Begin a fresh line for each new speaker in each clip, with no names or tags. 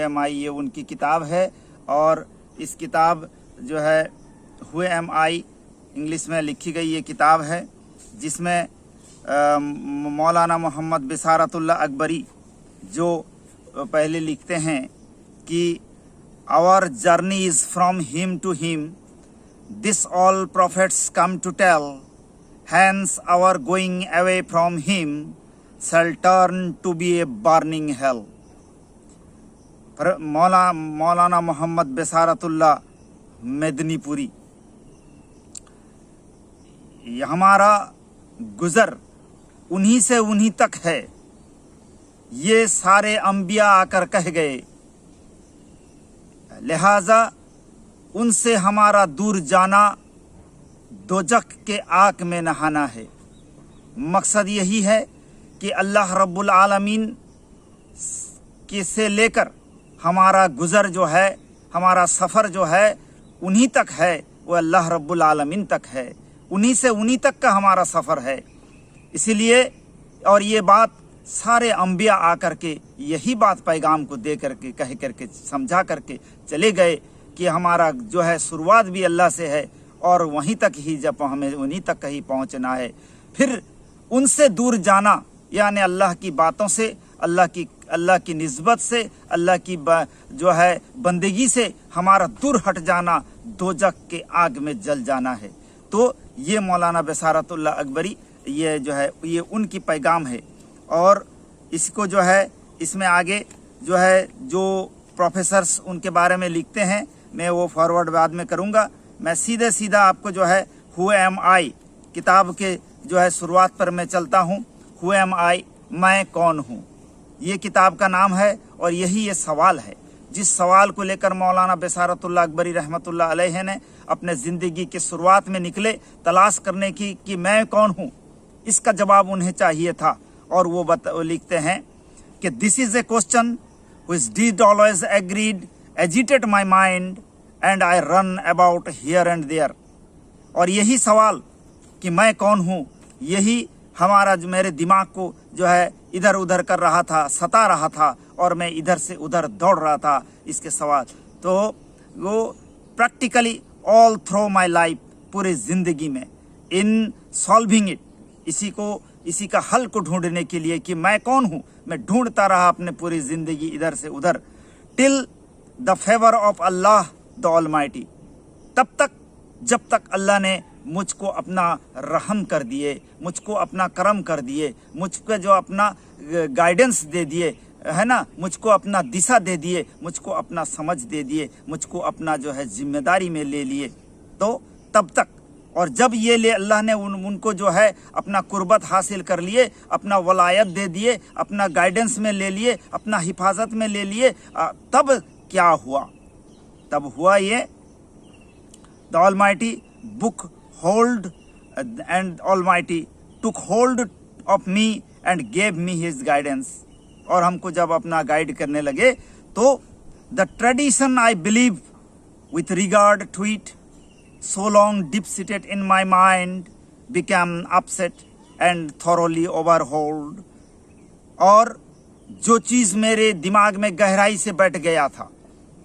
M आई, ये उनकी किताब है। और इस किताब जो है हु एम आई इंग्लिश में लिखी गई ये किताब है, जिसमें मौलाना मोहम्मद बिसारतुल्लाह अकबरी जो पहले लिखते हैं कि our journey is from him to him, this all prophets come to tell, hence our going away from him shall turn to be a burning hell। मौलाना मोहम्मद बिसारतुल्लाह मेदनीपुरी, हमारा गुज़र उन्हीं से उन्हीं तक है, ये सारे अंबिया आकर कह गए, लिहाजा उनसे हमारा दूर जाना दोजख के आग में नहाना है। मकसद यही है कि अल्लाह रब्बुल आलमीन के से लेकर हमारा गुज़र जो है, हमारा सफ़र जो है उन्हीं तक है, वो अल्लाह रब्बुल आलमीन तक है, उन्हीं से उन्हीं तक का हमारा सफ़र है। इसीलिए और ये बात सारे अंबिया आकर के यही बात पैगाम को दे करके कह करके समझा करके चले गए कि हमारा जो है शुरुआत भी अल्लाह से है और वहीं तक ही जब हमें उन्हीं तक ही पहुंचना है। फिर उनसे दूर जाना यानी अल्लाह की बातों से, अल्लाह की निस्बत से, अल्लाह की जो है बंदगी से हमारा दूर हट जाना, दोजख के आग में जल जाना है। तो ये मौलाना बिसारतुल्लाह अकबरी ये जो है ये उनकी पैगाम है। और इसको जो है इसमें आगे जो है जो प्रोफेसर्स उनके बारे में लिखते हैं, मैं वो फॉरवर्ड बाद में करूँगा। मैं सीधा आपको जो है हु एम आई किताब के जो है शुरुआत पर मैं चलता हूँ। हु एम आई, मैं कौन हूँ, ये किताब का नाम है और यही ये सवाल है जिस सवाल को लेकर मौलाना बिसारतुल्लाह अकबरी रहमतुल्लाह अलैह ने अपने ज़िंदगी की शुरुआत में निकले तलाश करने की कि मैं कौन हूँ। इसका जवाब उन्हें चाहिए था और वो लिखते हैं कि this is a question which did always agreed agitate my mind and I run about here and there। और यही सवाल कि मैं कौन हूँ, यही हमारा जो मेरे दिमाग को जो है इधर उधर कर रहा था, सता रहा था और मैं इधर से उधर दौड़ रहा था इसके सवाल। तो वो practically all through my life, पूरी ज़िंदगी में इन सॉल्विंग इट, इसी का हल को ढूंढने के लिए कि मैं कौन हूँ, मैं ढूंढता रहा अपने पूरी ज़िंदगी इधर से उधर, till the favour of Allah the almighty, तब तक जब तक अल्लाह ने मुझको अपना रहम कर दिए, मुझको अपना करम कर दिए, मुझको जो अपना गाइडेंस दे दिए है ना, मुझको अपना दिशा दे दिए, मुझको अपना समझ दे दिए, मुझको अपना जो है जिम्मेदारी में ले लिए, तो तब तक। और जब ये ले अल्लाह ने उनको जो है अपना कुर्बत हासिल कर लिए, अपना वलायत दे दिए, अपना गाइडेंस में ले लिए, अपना हिफाजत में ले लिए, तब क्या हुआ? तब हुआ ये the Almighty took hold and Almighty took hold of me and gave me his guidance. और हमको जब अपना गाइड करने लगे तो the tradition I believe with regard to it so long deep seated in my mind became upset and thoroughly overhauled। और जो चीज़ मेरे दिमाग में गहराई से बैठ गया था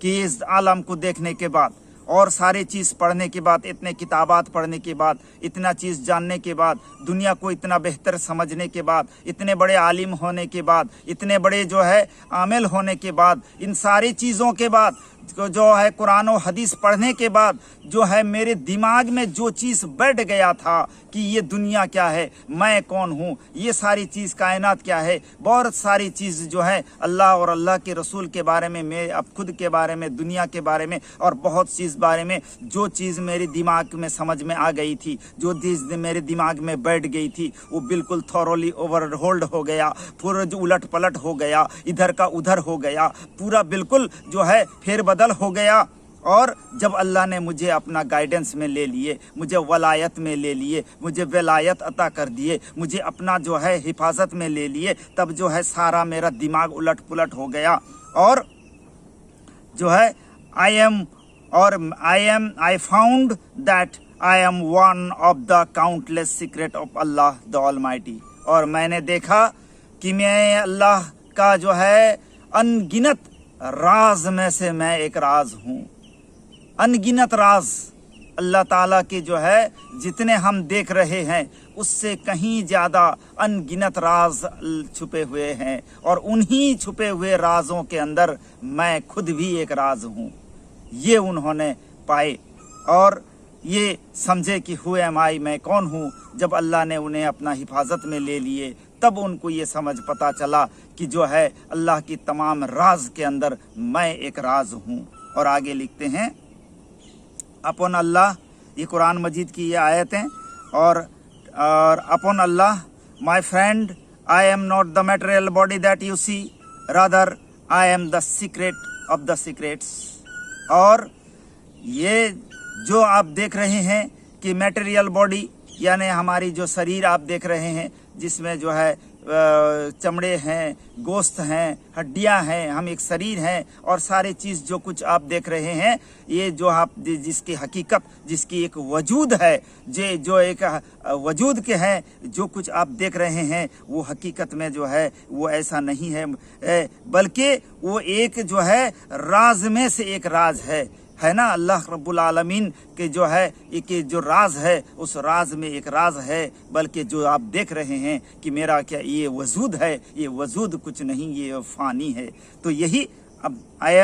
कि इस आलम को देखने के बाद और सारे चीज़ पढ़ने के बाद, इतने किताबात पढ़ने के बाद, इतना चीज़ जानने के बाद, दुनिया को इतना बेहतर समझने के बाद, इतने बड़े आलिम होने के बाद, इतने बड़े जो है आमिल होने के बाद, इन सारी चीज़ों के बाद जो है कुरान और हदीस पढ़ने के बाद जो है मेरे दिमाग में जो चीज़ बैठ गया था कि ये दुनिया क्या है, मैं कौन हूँ, ये सारी चीज़ कायनात क्या है, बहुत सारी चीज़ जो है अल्लाह और अल्लाह के रसूल के बारे में, मैं अब खुद के बारे में, दुनिया के बारे में और बहुत चीज़ बारे में, जो चीज़ मेरे दिमाग में समझ में आ गई थी, जो चीज़ मेरे दिमाग में बैठ गई थी, वो बिल्कुल थॉरोली ओवरहोल्ड हो गया, पूरा जो उलट पलट हो गया, इधर का उधर हो गया, पूरा बिल्कुल जो है फेरबदल हो गया। और जब अल्लाह ने मुझे अपना गाइडेंस में ले लिए, मुझे वलायत में ले लिए, मुझे वलायत अता कर दिए, मुझे अपना जो है हिफाजत में ले लिए, तब जो है सारा मेरा दिमाग उलट पुलट हो गया। और जो है I found that I am one of the countless secret of Allah the almighty. और मैंने देखा कि मैं अल्लाह का जो है अनगिनत राज में से मैं एक राज हूँ। अनगिनत राज अल्लाह ताला के जो है जितने हम देख रहे हैं उससे कहीं ज़्यादा अनगिनत राज छुपे हुए हैं, और उन्हीं छुपे हुए राजों के अंदर मैं खुद भी एक राज हूँ। ये उन्होंने पाए और ये समझे कि हु एम आई, मैं कौन हूँ। जब अल्लाह ने उन्हें अपना हिफाजत में ले लिए तब उनको ये समझ पता चला कि जो है अल्लाह की तमाम राज के अंदर मैं एक राज हूँ। और आगे लिखते हैं अपॉन अल्लाह, ये कुरान मजीद की ये आयतें, और upon Allah my friend I am not the material body that you see, rather I am the secret of the secrets. और ये जो आप देख रहे हैं कि मटेरियल बॉडी यानी हमारी जो शरीर आप देख रहे हैं जिसमें जो है चमड़े हैं, गोश्त हैं, हड्डियां हैं, हम एक शरीर हैं, और सारे चीज़ जो कुछ आप देख रहे हैं ये जो आप जिसकी हकीकत, जिसकी एक वजूद है, जो एक वजूद के हैं, जो कुछ आप देख रहे हैं वो हकीकत में जो है वो ऐसा नहीं है, बल्कि वो एक जो है राज में से एक राज है ना। अल्लाह रब्बुल आलमीन के जो है एक जो राज है उस राज में एक राज है, बल्कि जो आप देख रहे हैं कि मेरा क्या ये वजूद है, ये वजूद कुछ नहीं, ये फ़ानी है। तो यही अब I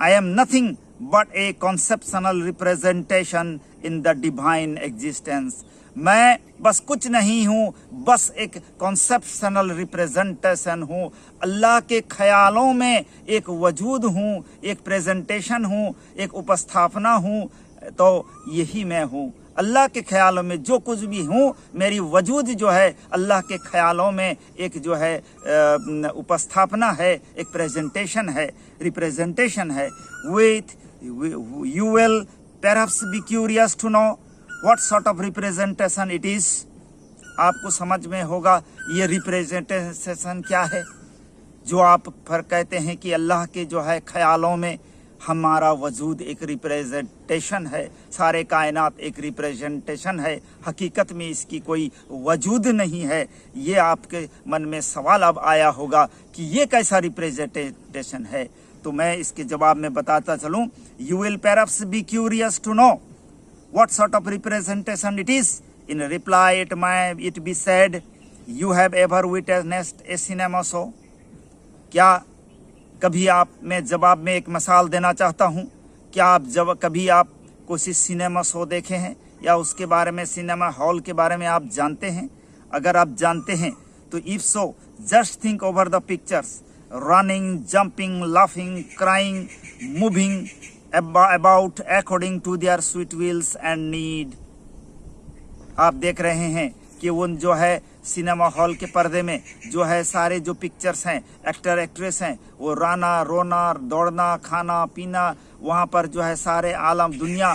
am nothing but A conceptional representation in the divine existence. मैं बस कुछ नहीं हूँ, बस एक कॉन्सेप्शनल रिप्रेजेंटेशन हूँ, अल्लाह के ख्यालों में एक वजूद हूँ, एक प्रेजेंटेशन हूँ, एक उपस्थापना हूँ। तो यही मैं हूँ, अल्लाह के ख्यालों में जो कुछ भी हूँ, मेरी वजूद जो है अल्लाह के ख्यालों में एक जो है उपस्थापना है, एक प्रेजेंटेशन है, रिप्रेजेंटेशन है। With you will perhaps be curious to know what sort of representation it is। आपको समझ में होगा ये रिप्रेजेंटेशन क्या है, जो आप फिर कहते हैं कि अल्लाह के जो है ख्यालों में हमारा वजूद एक रिप्रेजेंटेशन है, सारे कायनात एक रिप्रेजेंटेशन है, हकीकत में इसकी कोई वजूद नहीं है। ये आपके मन में सवाल अब आया होगा कि ये कैसा रिप्रेजेंटेशन है। तो मैं इसके जवाब में बताता चलूं। You will perhaps be curious to know what sort of representation it is। In reply it be said, you have ever witnessed a cinema show। क्या कभी आप, मैं जवाब में एक मिसाल देना चाहता हूँ, क्या आप कभी आप कोई सिनेमा शो देखे हैं या उसके बारे में, सिनेमा हॉल के बारे में आप जानते हैं? अगर आप जानते हैं तो if so just think over the pictures, running, jumping, laughing, crying, moving about according to their sweet wills and need। आप देख रहे हैं कि वो जो है सिनेमा हॉल के पर्दे में जो है सारे जो पिक्चर्स हैं, एक्टर एक्ट्रेस हैं, वो रोना, दौड़ना, खाना पीना, वहाँ पर जो है सारे आलम दुनिया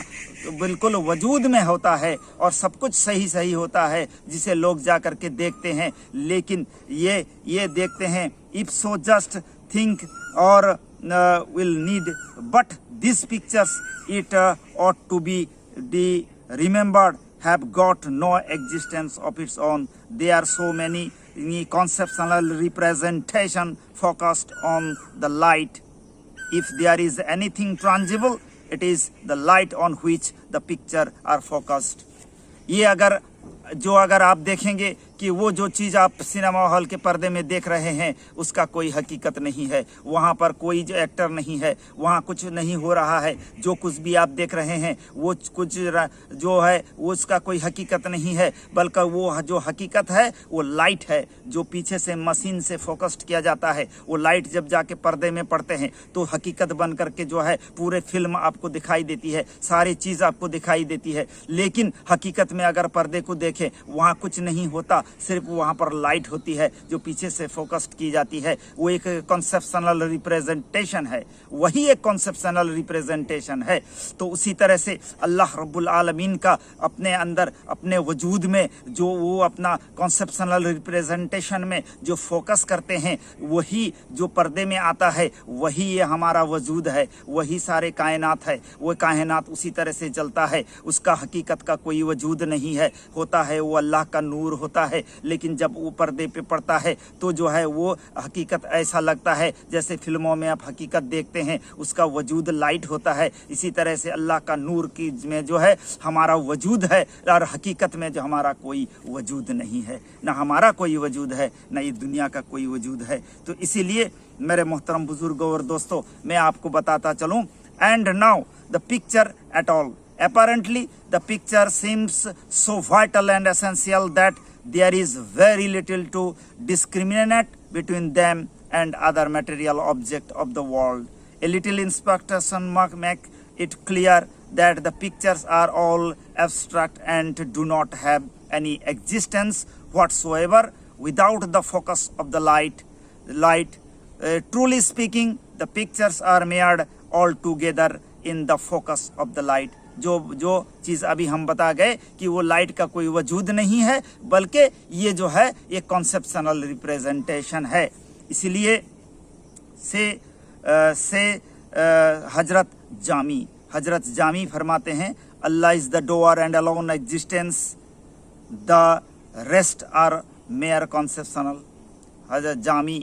बिल्कुल वजूद में होता है और सब कुछ सही होता है जिसे लोग जा कर के देखते हैं। लेकिन ये देखते हैं इफ सो जस्ट थिंक और will need, but this pictures it ought to be remembered have got no existence of its own। There are so many conceptual representation focused on the light। If there is anything tangible, it is the light on which the picture are focused। ये अगर आप देखेंगे कि वो जो चीज़ आप cinema hall के पर्दे में देख रहे हैं उसका कोई हकीकत नहीं है, वहाँ पर कोई जो एक्टर नहीं है, वहाँ कुछ नहीं हो रहा है, जो कुछ भी आप देख रहे हैं वो कुछ जो है वो उसका कोई हकीकत नहीं है, बल्कि वो जो हकीकत है वो लाइट है जो पीछे से मशीन से फोकस्ड किया जाता है। वो लाइट जब जाके पर्दे में पड़ते हैं तो हकीकत बन करके जो है पूरे फिल्म आपको दिखाई देती है, सारी चीज़ आपको दिखाई देती है। लेकिन हकीकत में अगर पर्दे को देखें वहाँ कुछ नहीं होता, सिर्फ वहाँ पर लाइट होती है जो पीछे से फोकस्ड की जाती है। वो एक कॉन्सेप्शनल रिप्रेजेंटेशन है, वही एक कॉन्सेप्शनल रिप्रेजेंटेशन है। तो उसी तरह से अल्लाह रब्बुल आलमीन का अपने अंदर अपने वजूद में जो वो अपना कॉन्सेप्शनल रिप्रेजेंटेशन में जो फोकस करते हैं वही जो पर्दे में आता है वही ये हमारा वजूद है, वही सारे कायनात है। वो कायनात उसी तरह से चलता है, उसका हकीकत का कोई वजूद नहीं है, होता है वो अल्लाह का नूर होता है, लेकिन जब वो पर्दे पे पड़ता है तो जो है वो हकीकत ऐसा लगता है जैसे फिल्मों में आप हकीकत देखते हैं, उसका वजूद लाइट होता है। इसी तरह से अल्लाह का नूर की में जो है हमारा वजूद है, और हकीकत में जो हमारा कोई वजूद नहीं है, ना हमारा कोई वजूद है, ना ये दुनिया का कोई वजूद है। तो इसीलिए मेरे मोहतरम बुजुर्गों और दोस्तों, मैं आपको बताता चलूँ, and now the picture at all, apparently the picture seems so vital and essential that there is very little to discriminate between them and other material objects of the world. A little inspection make it clear that the pictures are all abstract and do not have any existence whatsoever without the focus of the light. Truly speaking, the pictures are made altogether in the focus of the light. जो चीज़ अभी हम बता गए कि वो light का कोई वजूद नहीं है, बल्कि ये जो है ये कॉन्सेप्शनल रिप्रेजेंटेशन है। इसलिए से हजरत जामी फरमाते हैं, Allah is the door and alone existence, the rest are mere conceptional. हजरत जामी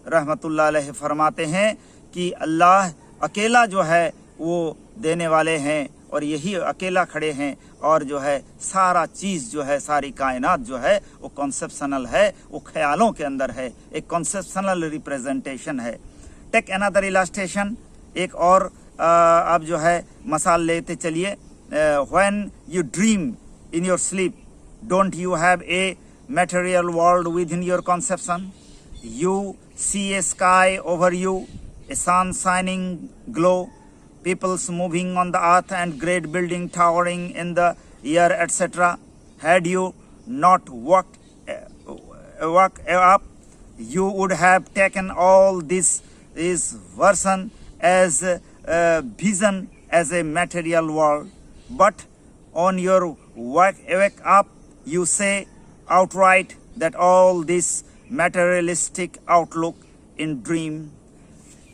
रहमतुल्लाह अलैह फरमाते हैं कि अल्लाह अकेला जो है वो देने वाले हैं और यही अकेला खड़े हैं, और जो है सारा चीज़ जो है, सारी कायनात जो है वो कॉन्सेप्शनल है, वो ख्यालों के अंदर है, एक कॉन्सेप्शनल रिप्रेजेंटेशन है। टेक अनदर इलस्ट्रेशन, एक और आप जो है मसाल लेते चलिए। When you dream in your sleep, don't you have a material world with in your conception? You see a sky over you, a sun shining glow, peoples moving on the earth and great building towering in the air, etc. Had you not woke up, you would have taken all this is version as vision as a material world. But on your wake up, you say outright that all this materialistic outlook in dream.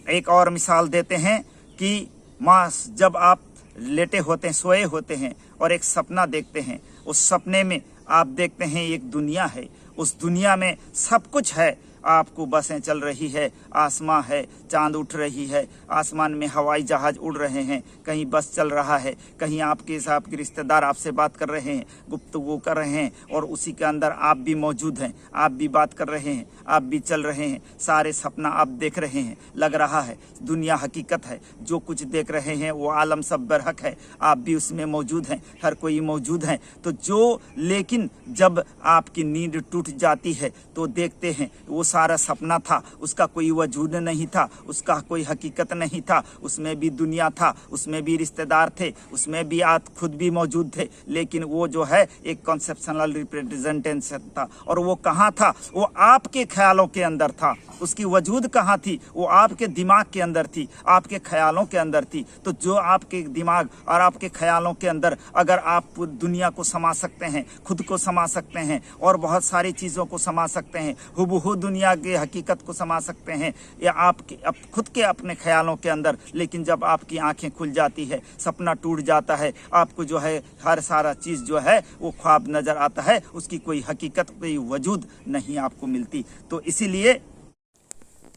एक और मिसाल देते हैं कि मास जब आप लेटे होते हैं, सोए होते हैं और एक सपना देखते हैं, उस सपने में आप देखते हैं एक दुनिया है, उस दुनिया में सब कुछ है, आपको बसें चल रही है, आसमां है, चांद उठ रही है, आसमान में हवाई जहाज उड़ रहे हैं, कहीं बस चल रहा है, कहीं आपके रिश्तेदार आपसे बात कर रहे हैं, गुफ्तगू कर रहे हैं, और उसी के अंदर आप भी मौजूद हैं, आप भी बात कर रहे हैं, आप भी चल रहे हैं, सारे सपना आप देख रहे हैं। लग रहा है दुनिया हकीकत है, जो कुछ देख रहे हैं वो आलम सब बरहक है, आप भी उसमें मौजूद हैं, हर कोई मौजूद है। तो लेकिन जब आपकी नींद टूट जाती है तो देखते हैं वो सारा सपना था, उसका कोई वजूद नहीं था, उसका कोई हकीकत नहीं था, उसमें भी दुनिया था, उसमें भी रिश्तेदार थे, उसमें भी आप खुद भी मौजूद थे, लेकिन वो जो है एक कॉन्सेप्शनल रिप्रेजेंटेशन था। और वो कहाँ था? वो आपके ख्यालों के अंदर था। उसकी वजूद कहाँ थी? वो आपके दिमाग के अंदर थी, आपके ख्यालों के अंदर थी। तो जो आपके दिमाग और आपके ख्यालों के अंदर अगर आप दुनिया को समा सकते हैं, खुद को समा सकते हैं और बहुत सारी चीज़ों को समा सकते हैं, हुबहू दुनिया की हकीकत को समा सकते हैं, या आपके खुद के अपने ख्यालों के अंदर, लेकिन जब आपकी आंखें खुल जाती है, सपना टूट जाता है, आपको जो है हर सारा चीज़ जो है वो ख्वाब नज़र आता है, उसकी कोई हकीकत, कोई वजूद नहीं आपको मिलती। तो इसीलिए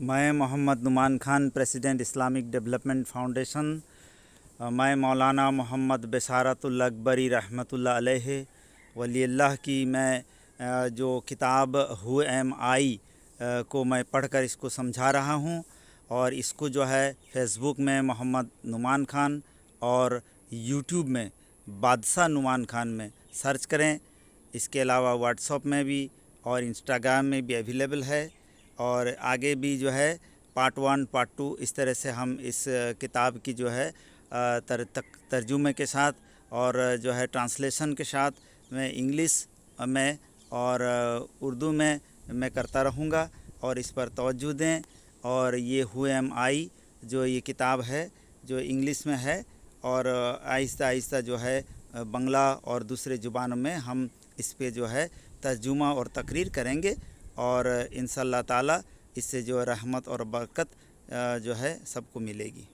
मैं Mohammed Numan Khan, president Islamic Development Foundation, मैं मौलाना मोहम्मद बशारतुल अकबरी रहमतुल्लाह अलैह वली अल्लाह की मैं जो किताब हु एम आई को मैं पढ़कर इसको समझा रहा हूँ, और इसको जो है फेसबुक में मोहम्मद नुमान खान और यूट्यूब में बादशाह नुमान खान में सर्च करें। इसके अलावा व्हाट्सएप में भी और इंस्टाग्राम में भी अवेलेबल है, और आगे भी जो है पार्ट 1 पार्ट 2 इस तरह से हम इस किताब की जो है तर्जुमे के साथ और जो है ट्रांसलेशन के साथ मैं इंग्लिश में और उर्दू में मैं करता रहूँगा, और इस पर तवज्जो दें। और ये हु एम आई जो ये किताब है जो इंग्लिश में है, और आहिस्ता आहिस्ता जो है बंगला और दूसरे ज़ुबानों में हम इस पे जो है तर्जुमा और तकरीर करेंगे, और इंशाअल्लाह ताला इससे जो रहमत और बरकत जो है सबको मिलेगी।